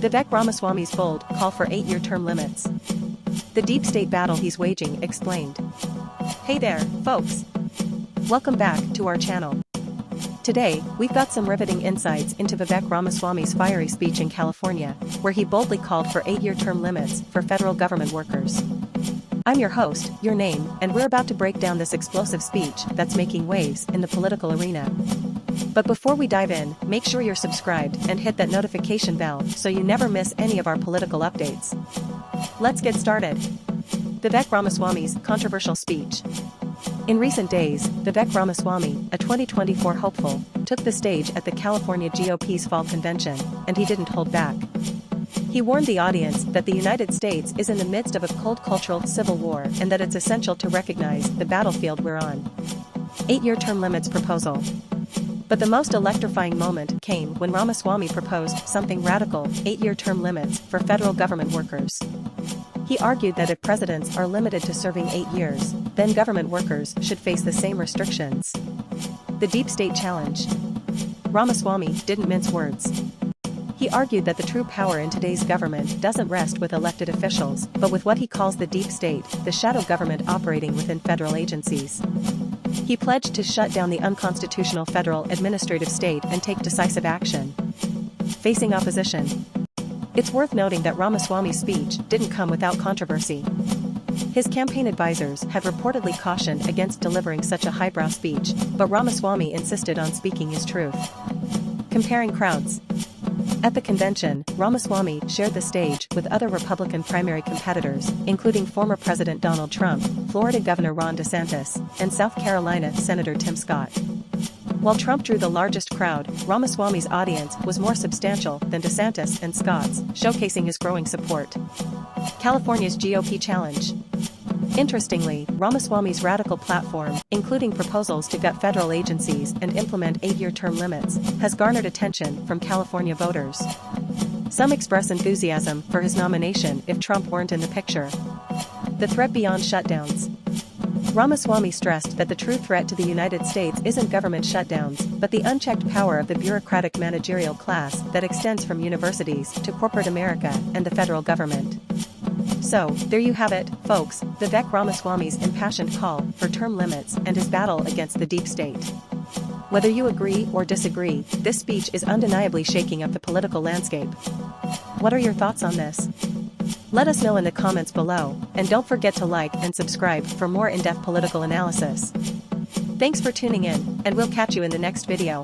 Vivek Ramaswamy's bold call for 8-year term limits. The deep state battle he's waging explained. Hey there, folks. Welcome back to our channel. Today, we've got some riveting insights into Vivek Ramaswamy's fiery speech in California, where he boldly called for 8-year term limits for federal government workers. I'm your host, Your Name, and we're about to break down this explosive speech that's making waves in the political arena. But before we dive in, make sure you're subscribed and hit that notification bell so you never miss any of our political updates. Let's get started. Vivek Ramaswamy's controversial speech. In recent days, Vivek Ramaswamy, a 2024 hopeful, took the stage at the California GOP's fall convention, and he didn't hold back. He warned the audience that the United States is in the midst of a cold cultural civil war and that it's essential to recognize the battlefield we're on. 8-year term limits proposal. But the most electrifying moment came when Ramaswamy proposed something radical: 8-year term limits for federal government workers. He argued that if presidents are limited to serving 8 years, then government workers should face the same restrictions. The deep state challenge. Ramaswamy didn't mince words. He argued that the true power in today's government doesn't rest with elected officials, but with what he calls the deep state, the shadow government operating within federal agencies. He pledged to shut down the unconstitutional federal administrative state and take decisive action. Facing opposition. It's worth noting that Ramaswamy's speech didn't come without controversy. His campaign advisors have reportedly cautioned against delivering such a highbrow speech, but Ramaswamy insisted on speaking his truth. Comparing crowds. At the convention, Ramaswamy shared the stage with other Republican primary competitors, including former President Donald Trump, Florida Governor Ron DeSantis, and South Carolina Senator Tim Scott. While Trump drew the largest crowd, Ramaswamy's audience was more substantial than DeSantis and Scott's, showcasing his growing support. California's GOP challenge. Interestingly, Ramaswamy's radical platform, including proposals to gut federal agencies and implement 8-year term limits, has garnered attention from California voters. Some express enthusiasm for his nomination if Trump weren't in the picture. The threat beyond shutdowns. Ramaswamy stressed that the true threat to the United States isn't government shutdowns, but the unchecked power of the bureaucratic managerial class that extends from universities to corporate America and the federal government. So, there you have it, folks, Vivek Ramaswamy's impassioned call for term limits and his battle against the deep state. Whether you agree or disagree, this speech is undeniably shaking up the political landscape. What are your thoughts on this? Let us know in the comments below, and don't forget to like and subscribe for more in-depth political analysis. Thanks for tuning in, and we'll catch you in the next video.